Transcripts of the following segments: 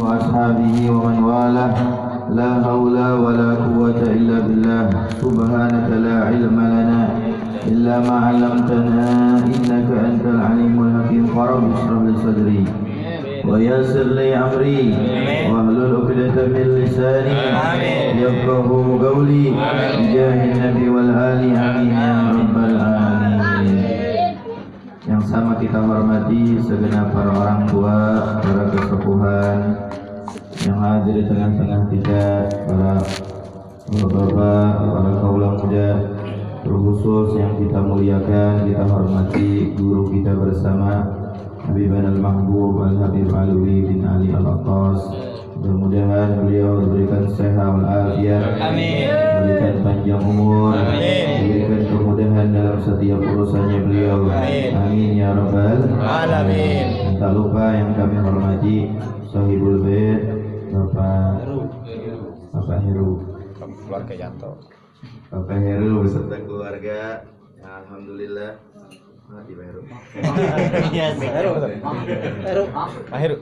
وأصحابه ومن والاه لا حول ولا قوة إلا بالله سبحانك لا علم لنا إلا ما علمتنا إنك أنت العليم الحكيم رب اشرح لي صدري ويسر لي أمري واحلل عقدة من لساني يفقهوا قولي بجاه النبي والآل آمين يا رب العالمين. Yang sama kita hormati segenap para orang tua, para kesepuhan yang hadir di tengah-tengah kita, para bapak-bapak, para kaula muda, terkhusus yang kita muliakan, kita hormati guru kita bersama Habibana al-Mahbub Al-Habib Alwi bin Ali Al-Attas. Mudah-mudahan beliau diberikan sehat walafiat, diberikan panjang umur, diberikan kemudahan dalam setiap urusannya beliau. Amin ya rabbal alamin. Tak lupa yang kami hormati Sahibul Bait Bapak Heru, keluarga Yanto, Bapak Heru beserta keluarga. Alhamdulillah. Mati Pak Heru. Yes, Heru. Pak Heru.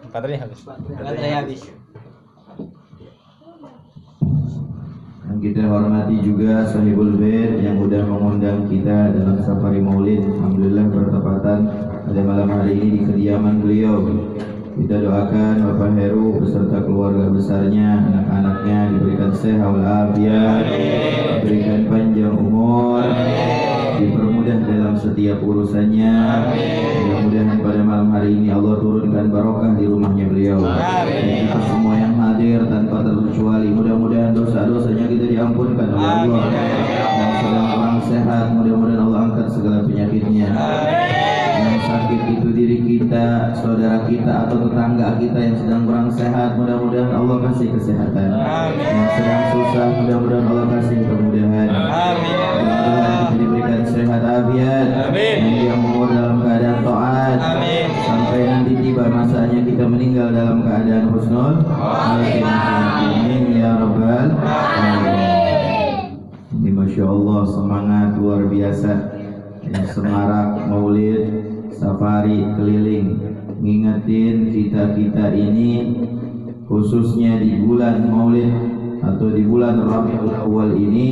Baterainya habis. Yang kita hormati juga Sahibul Bait yang sudah mengundang kita dalam safari Maulid. Alhamdulillah bertepatan pada malam hari ini di kediaman beliau. Kita doakan Bapak Heru beserta keluarga besarnya, anak-anaknya diberikan sehat walafiat, diberikan panjang umur, dipermudah dalam setiap urusannya. Mudah-mudahan pada malam hari ini Allah turunkan barokah di rumahnya beliau. Dan kita semua yang hadir tanpa terkecuali, mudah-mudahan dosa-dosanya kita diampunkan oleh Allah. Dan sedang orang sehat, mudah-mudahan Allah angkat segala penyakitnya. Yang sakit itu diri kita, saudara kita atau tetangga kita yang sedang kurang sehat, mudah-mudahan Allah kasih kesehatan. Yang sedang susah, mudah-mudahan Allah kasih kemudahan. Mudah-mudahan kita diberikan sehat afiat, yang umur dalam keadaan taat, sampai nanti tiba masanya kita meninggal dalam keadaan husnul amin ya rabbal alamin. Ini masya Allah semangat luar biasa. Semarak Maulid safari keliling ngingetin kita ini, khususnya di bulan Maulid atau di bulan Rabiul Awal ini,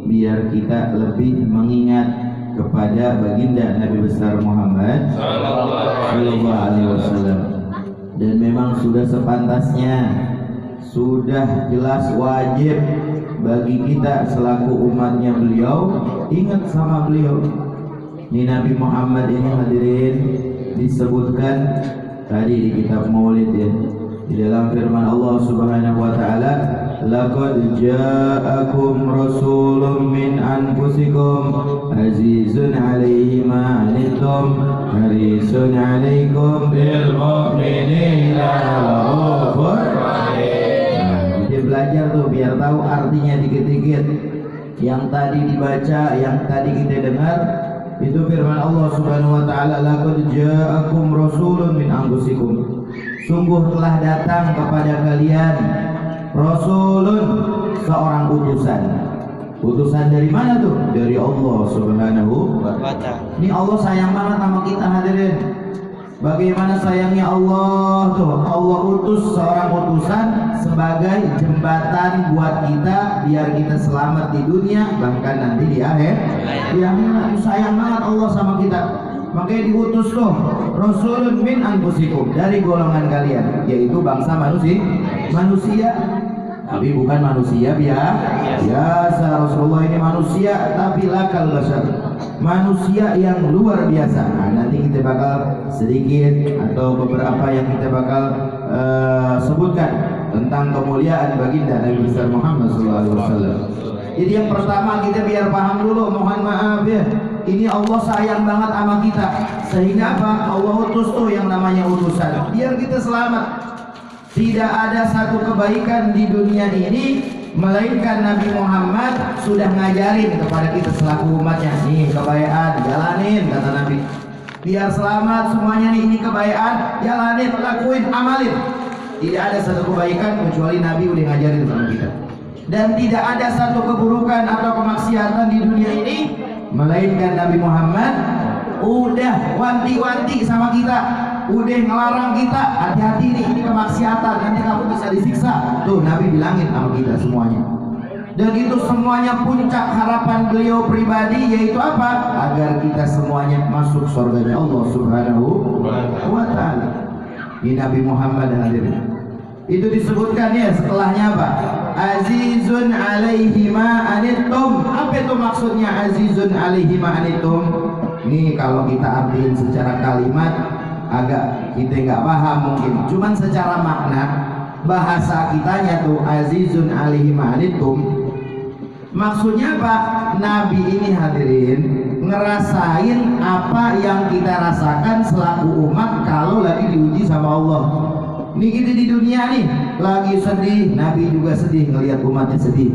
biar kita lebih mengingat kepada baginda Nabi besar Muhammad sallallahu alaihi wasallam. Dan memang sudah sepantasnya, sudah jelas wajib bagi kita selaku umatnya beliau ingat sama beliau. Ini Nabi Muhammad ini hadirin disebutkan tadi di kitab Maulid ya, di dalam firman Allah Subhanahu wa taala, laqad ja'akum rasulun min anfusikum azizun 'alaihi ma 'anittum harisun 'alaikum bil mu'minina raufur rahim. Nah, kita belajar tuh biar tahu artinya dikit-dikit. Yang tadi dibaca, yang tadi kita dengar itu firman Allah Subhanahu wa taala, laqad ja'akum rasulun min anfusikum. Sungguh telah datang kepada kalian rasulun, seorang utusan. Utusan dari mana tuh? Dari Allah Subhanahu wa taala. Ini Allah sayang banget sama kita hadirin. Bagaimana sayangnya Allah tuh, Allah utus seorang utusan sebagai jembatan buat kita biar kita selamat di dunia bahkan nanti di akhir. Di akhirat sayang banget Allah sama kita. Makanya diutus tuh rasulun min anfusikum, dari golongan kalian, yaitu bangsa manusia. Tapi bukan manusia biasa. Rasulullah ini manusia tapi lakal basar, manusia yang luar biasa. Nah, nanti kita bakal sedikit atau beberapa yang kita bakal sebutkan tentang kemuliaan baginda Nabi besar Muhammad SAW. Jadi yang pertama kita biar paham dulu, mohon maaf ya, ini Allah sayang banget sama kita, sehingga apa? Allah utus tuh yang namanya utusan biar kita selamat. Tidak ada satu kebaikan di dunia ini melainkan Nabi Muhammad sudah ngajarin kepada kita selaku umatnya. Nih kebaikan, jalanin kata Nabi. Biar selamat semuanya nih, ini kebaikan, jalanin, lakuin, amalin. Tidak ada satu kebaikan kecuali Nabi udah ngajarin sama kita. Dan tidak ada satu keburukan atau kemaksiatan di dunia ini melainkan Nabi Muhammad udah wanti-wanti sama kita. udah ngelarang kita, hati-hati nih, ini kemaksiatan, nanti kamu bisa disiksa. Tuh Nabi bilangin sama kita semuanya. Dan itu semuanya puncak harapan beliau pribadi, yaitu apa? Agar kita semuanya masuk surganya Allah Subhanahu wa ta'ala. Ini Nabi Muhammad hadirin. Itu disebutkan ya setelahnya apa? Azizun alaihi ma anittum. Apa itu maksudnya azizun alaihi ma anittum? Ini kalau kita artiin secara kalimat agak kita nggak paham mungkin. Cuman secara makna bahasa kitanya tuh azizun alaihi ma anittum. Maksudnya apa? Nabi ini hadirin ngerasain apa yang kita rasakan selaku umat kalau lagi diuji sama Allah. Ini kita di dunia nih lagi sedih, Nabi juga sedih ngelihat umatnya sedih.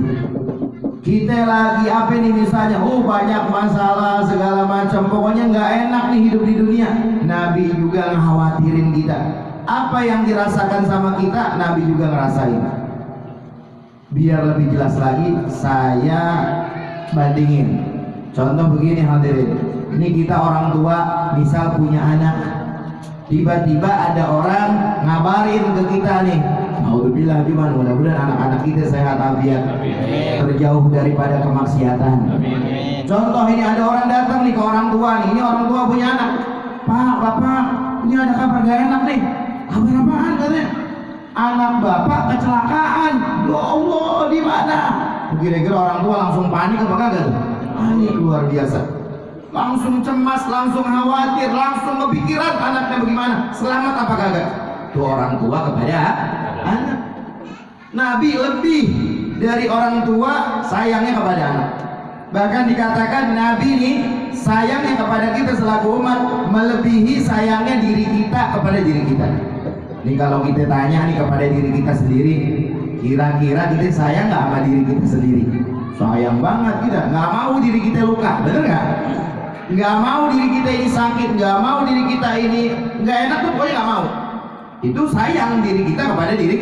Kita lagi apa nih misalnya, banyak masalah segala macam, pokoknya nggak enak nih hidup di dunia. Nabi juga ngekhawatirin kita. Apa yang dirasakan sama kita, Nabi juga ngerasain. Biar lebih jelas lagi, saya bandingin. Contoh begini hadirin, ini kita orang tua misal punya anak, tiba-tiba ada orang ngabarin ke kita nih, alhamdulillah cuman mudah-mudahan anak-anak kita sehat afiat, terjauh daripada kemaksiatan. Contoh ini ada orang datang nih ke orang tua nih, ini orang tua punya anak, Pak, Bapak, ini ada kabar gak enak nih. Kabar apaan katanya? Anak Bapak kecelakaan. Ya Allah, di mana? Kira-kira orang tua langsung panik apa kagak tuh? Panik luar biasa. Langsung cemas, langsung khawatir, langsung kepikiran anaknya bagaimana, selamat apa kagak. Itu orang tua kepada anak. Nabi lebih dari orang tua sayangnya kepada anak. Bahkan dikatakan Nabi ini sayangnya kepada kita selaku umat melebihi sayangnya diri kita kepada diri kita. Ini kalau kita tanya nih kepada diri kita sendiri, kira-kira kita sayang nggak sama diri kita sendiri? Sayang banget kita, nggak mau diri kita luka, bener nggak? Nggak mau diri kita ini sakit, nggak mau diri kita ini nggak enak tuh, pokoknya nggak mau. Itu sayang diri kita kepada diri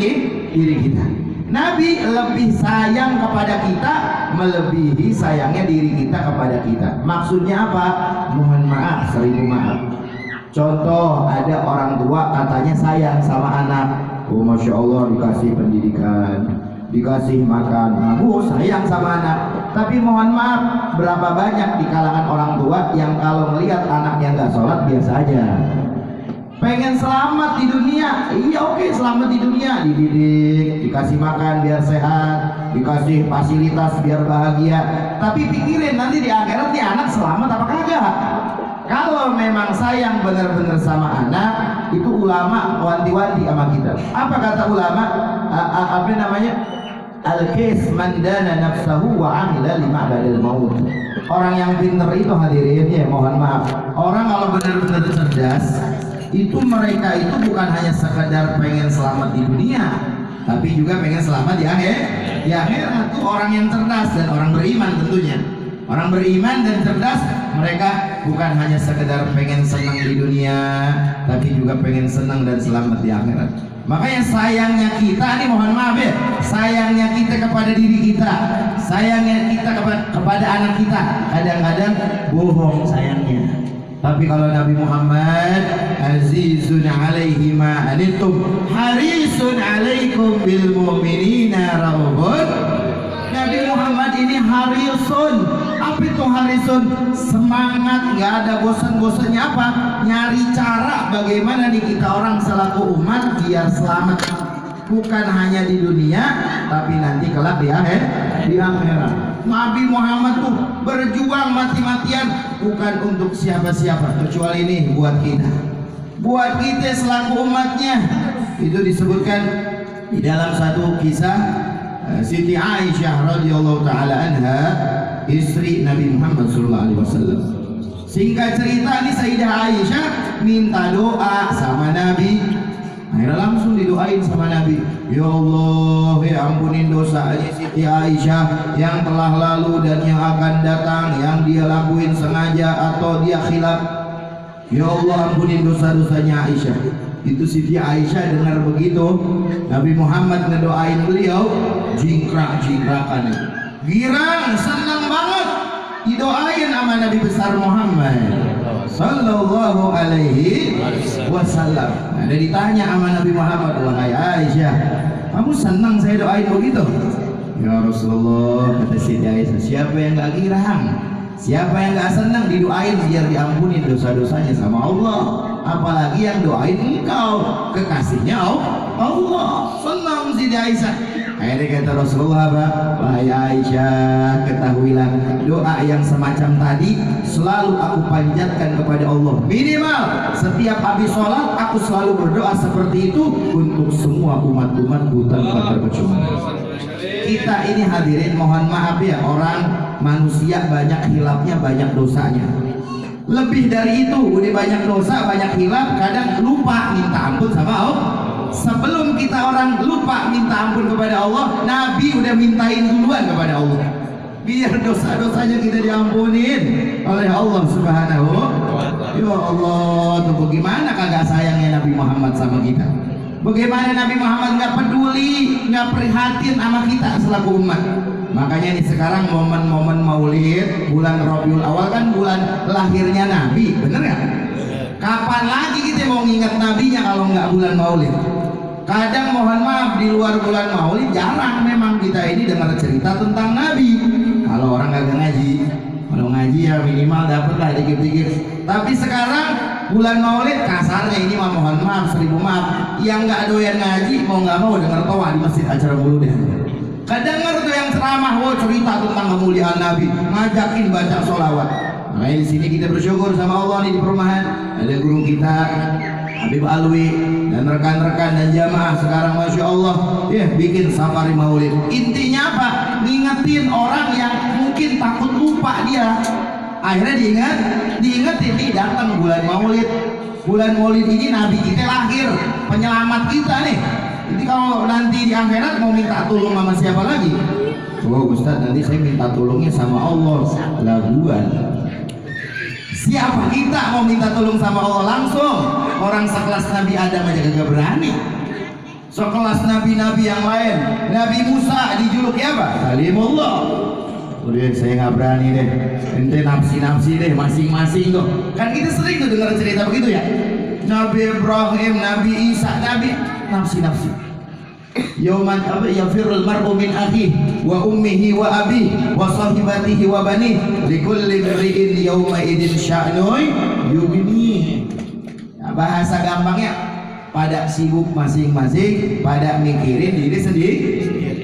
kita. Nabi lebih sayang kepada kita melebihi sayangnya diri kita kepada kita. Maksudnya apa? Mohon maaf, seribu maaf. Contoh, ada orang tua katanya sayang sama anak, masya Allah dikasih pendidikan, dikasih makan, sayang sama anak. Tapi mohon maaf, berapa banyak di kalangan orang tua yang kalau melihat anaknya nggak sholat biasa aja. Pengen selamat di dunia, iya oke, selamat di dunia, dididik, dikasih makan biar sehat, dikasih fasilitas biar bahagia. Tapi pikirin nanti di akhirat nih anak selamat apa kagak. Kalau memang sayang benar-benar sama anak, itu ulama wanti-wanti sama kita. Apa kata ulama? Apa namanya? Al-qis man dana nafsahu wa amila lima ba'dal maut. Orang yang pintar itu hadirin ya, mohon maaf. Orang kalau benar-benar cerdas, itu mereka itu bukan hanya sekadar pengen selamat di dunia, tapi juga pengen selamat di akhir. Di akhirat tuh orang yang cerdas dan orang beriman tentunya. Orang beriman dan cerdas, mereka bukan hanya sekedar pengen senang di dunia, tapi juga pengen senang dan selamat di akhirat. Makanya sayangnya kita nih, mohon maaf ya, sayangnya kita kepada diri kita, sayangnya kita kepada anak kita, kadang-kadang bohong sayangnya. Tapi kalau Nabi Muhammad, azizun alaihi ma anittum harisun alaikum bil mu'minina raufun. Nabi Muhammad ini harisun. Apa itu harisun? Semangat, nggak ada bosan-bosannya apa? Nyari cara bagaimana nih kita orang selaku umat biar selamat. Bukan hanya di dunia, tapi nanti kelak di akhirat. Nabi Muhammad tuh berjuang mati-matian bukan untuk siapa-siapa, kecuali ini buat kita selaku umatnya. Itu disebutkan di dalam satu kisah Siti Aisyah radhiyallahu taala anha, istri Nabi Muhammad sallallahu alaihi wasallam. Singkat cerita, ini Sayyidah Aisyah minta doa sama Nabi. Akhirnya langsung didoain sama Nabi. Ya Allah, ya ampunin dosa Siti Aisyah yang telah lalu dan yang akan datang, yang dia lakuin sengaja atau dia khilaf. Ya Allah, ampunin dosa-dosanya Aisyah. Itu Siti Aisyah dengar begitu, Nabi Muhammad ngedoain beliau, jingkrak-jingkrakan, girang, senang banget didoain sama Nabi besar Muhammad. sallallahu alaihi wasallam. Ada ditanya sama Nabi Muhammad, wahai Aisyah, kamu senang saya doain begitu? Ya Rasulullah, kata Siti Aisyah, siapa yang gak girang? Siapa yang gak senang didoain biar diampuni dosa-dosanya sama Allah? Apalagi yang doain engkau, kekasihnya Allah. Senang Siti Aisyah. Akhirnya kata Rasulullah, wahai Aisyah, ketahuilah doa yang semacam tadi selalu aku panjatkan kepada Allah. Minimal setiap habis sholat aku selalu berdoa seperti itu untuk semua umat-umatku tanpa terkecuali. Kita ini hadirin mohon maaf ya, orang manusia banyak hilafnya, banyak dosanya. Lebih dari itu, udah banyak dosa, banyak hilaf, kadang lupa minta ampun sama Allah. Sebelum kita orang lupa minta ampun kepada Allah, Nabi udah mintain duluan kepada Allah biar dosa-dosanya kita diampunin oleh Allah Subhanahu. Ya Allah, tuh bagaimana kagak sayangnya Nabi Muhammad sama kita. Bagaimana Nabi Muhammad nggak peduli, nggak prihatin sama kita selaku umat. Makanya nih sekarang momen-momen Maulid, bulan Rabiul Awal kan bulan lahirnya Nabi, bener nggak? Kapan lagi kita mau nginget Nabinya kalau nggak bulan Maulid? Kadang mohon maaf di luar bulan Maulid jarang memang kita ini dengar cerita tentang Nabi. Kalau orang kagak ngaji, kalau ngaji ya minimal dapat lah dikit-dikit. Tapi sekarang bulan Maulid kasarnya ini mah mohon maaf, 1000 maaf, yang nggak doyan ngaji mau nggak mau denger toa di masjid acara Maulid. Kadang denger tuh yang ceramah, cerita tentang kemuliaan Nabi, ngajakin baca sholawat. Nah di sini kita bersyukur sama Allah nih di perumahan ada guru kita Habib Alwi dan rekan-rekan dan jamaah sekarang masya Allah ya bikin safari Maulid. Intinya apa? Ngingetin orang yang mungkin takut lupa dia. Akhirnya diingetin nih datang bulan Maulid. Bulan Maulid ini Nabi kita lahir, penyelamat kita nih. Jadi kalau nanti di akhirat mau minta tolong sama siapa lagi? Oh Ustaz, nanti saya minta tolongnya sama Allah. Laguan. Siapa kita mau minta tolong sama Allah langsung? Orang sekelas Nabi Adam aja gak berani. Sekelas nabi-nabi yang lain, Nabi Musa dijuluki apa? Kalimullah. Udah saya nggak berani deh. Ente nafsi-nafsi deh masing-masing tuh. Kan kita sering tuh dengar cerita begitu ya. Nabi Ibrahim, Nabi Isa, Nabi nafsi-nafsi. Yauman apa yafirul mar'u min akhihi wa ummihi wa abihi wa sahibatihi wa banihi likulli imri'in yawma idin sya'nun yughnihi. Bahasa gampangnya pada sibuk masing-masing, pada mikirin diri sendiri.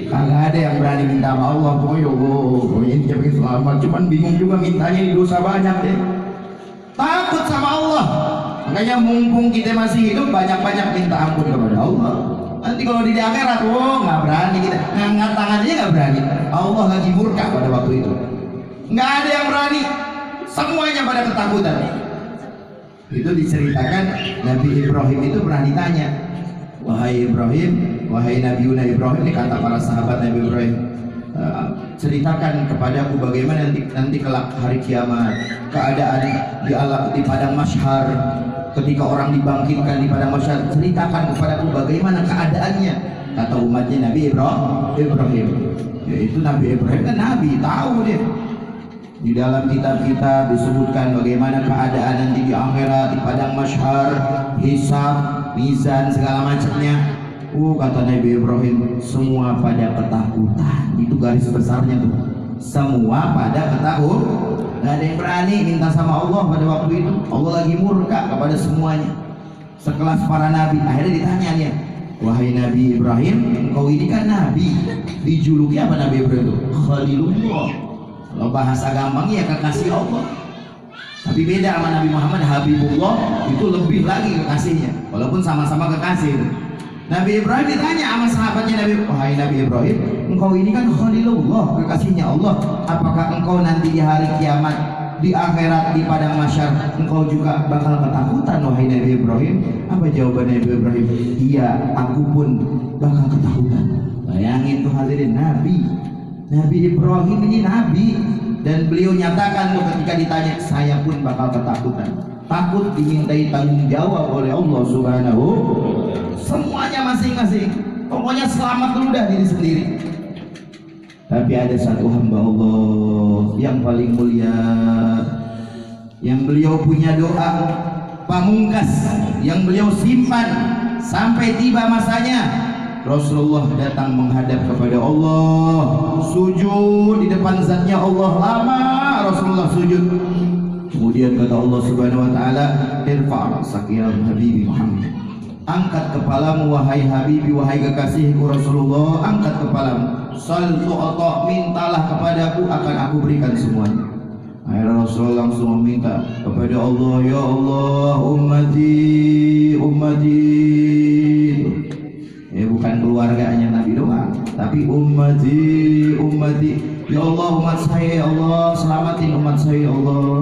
Kagak ada yang berani minta sama Allah. Ini jadi selamat, cuman bingung juga mintanya, ini dosa banyak deh. Takut sama Allah. Makanya mumpung kita masih hidup banyak-banyak minta ampun kepada Allah. Nanti kalau di akhirat, nggak berani kita ngangkat tangannya, nggak berani. Allah lagi murka pada waktu itu. Nggak ada yang berani. Semuanya pada ketakutan. Itu diceritakan Nabi Ibrahim itu pernah ditanya, wahai Ibrahim, wahai Nabi Ibrahim, ini kata para sahabat Nabi Ibrahim, ceritakan kepadaku bagaimana nanti kelak hari kiamat, keadaan di padang mahsyar, ketika orang dibangkitkan di padang mahsyar, ceritakan kepadaku bagaimana keadaannya. Kata umatnya Nabi Ibrahim, yaitu Nabi Ibrahim kan Nabi, tahu dia. Di dalam kitab-kitab disebutkan bagaimana keadaan nanti di akhirat, di padang mahsyar, hisab, mizan, segala macamnya. Kata Nabi Ibrahim, semua pada ketakutan. Itu garis besarnya tuh. Semua pada ketakutan. Gak ada yang berani minta sama Allah pada waktu itu. Allah lagi murka kepada semuanya. Sekelas para nabi. Akhirnya ditanya dia, wahai Nabi Ibrahim, engkau ini kan nabi. Dijuluki apa Nabi Ibrahim itu? Khalilullah. Kalau bahasa gampangnya ya kekasih Allah. Tapi beda sama Nabi Muhammad, Habibullah, itu lebih lagi kekasihnya. Walaupun sama-sama kekasih itu. Nabi Ibrahim ditanya sama sahabatnya Nabi, wahai Nabi Ibrahim, engkau ini kan Khalilullah, kekasihnya Allah. Apakah engkau nanti di hari kiamat, di akhirat, di padang mahsyar, engkau juga bakal ketakutan wahai Nabi Ibrahim? Apa jawaban Nabi Ibrahim? Iya, aku pun bakal ketakutan. Bayangin tuh hadirin, Nabi Ibrahim ini Nabi, dan beliau nyatakan tuh ketika ditanya, saya pun bakal ketakutan, takut dimintai tanggung jawab oleh Allah Subhanahu. Semuanya masing-masing, pokoknya selamat dulu dah diri sendiri. Tapi ada satu hamba Allah yang paling mulia, yang beliau punya doa pamungkas yang beliau simpan sampai tiba masanya. Rasulullah datang menghadap kepada Allah, sujud di depan zatnya Allah, lama Rasulullah sujud. Kemudian kata Allah Subhanahu wa taala, irfa' ra'saka habibi Muhammad, angkat kepalamu wahai habibi, wahai kekasihku Rasulullah, angkat kepalamu. Sal tu'ta, mintalah kepadaku akan aku berikan semuanya. Akhirnya Rasulullah langsung meminta kepada Allah, ya Allah, ummati, bukan keluarganya Nabi doang, tapi ummati, ya Allah umat saya, ya Allah selamatin umat saya, ya Allah,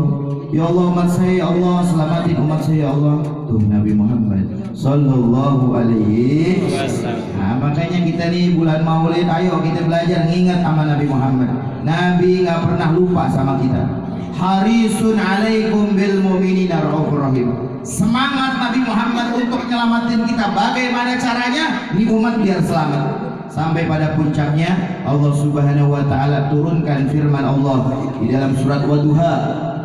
ya Allah umat saya, ya Allah selamatin umat saya, ya Allah. Tuh Nabi Muhammad sallallahu alaihi wasallam. Nah, makanya kita nih bulan Maulid, ayo kita belajar ngingat sama Nabi Muhammad. Nabi nggak pernah lupa sama kita. Harisun alaikum bil mu'minina raufur rahim. Semangat Nabi Muhammad untuk nyelamatin kita. Bagaimana caranya? Ini umat biar selamat. Sampai pada puncaknya Allah Subhanahu wa taala turunkan firman Allah di dalam surat Wadduha,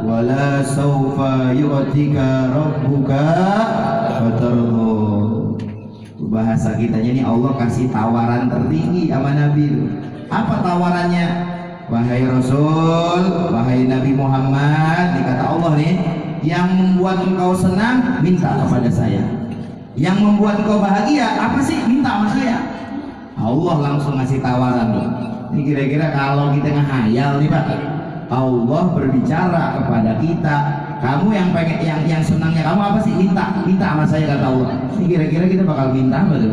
wala saufa yu'tika rabbuka fatardu. Bahasa kitanya ini Allah kasih tawaran tertinggi sama Nabi. Apa tawarannya? Wahai Rasul, wahai Nabi Muhammad, dikata Allah nih, yang membuat engkau senang minta kepada saya, yang membuat engkau bahagia apa sih? Minta sama saya. Allah langsung ngasih tawaran tuh. Ini kira-kira kalau kita ngehayal nih Pak, Allah berbicara kepada kita, kamu yang pengen yang senangnya kamu apa sih? Minta sama saya, kata Allah. Ini kira-kira kita bakal minta apa tuh?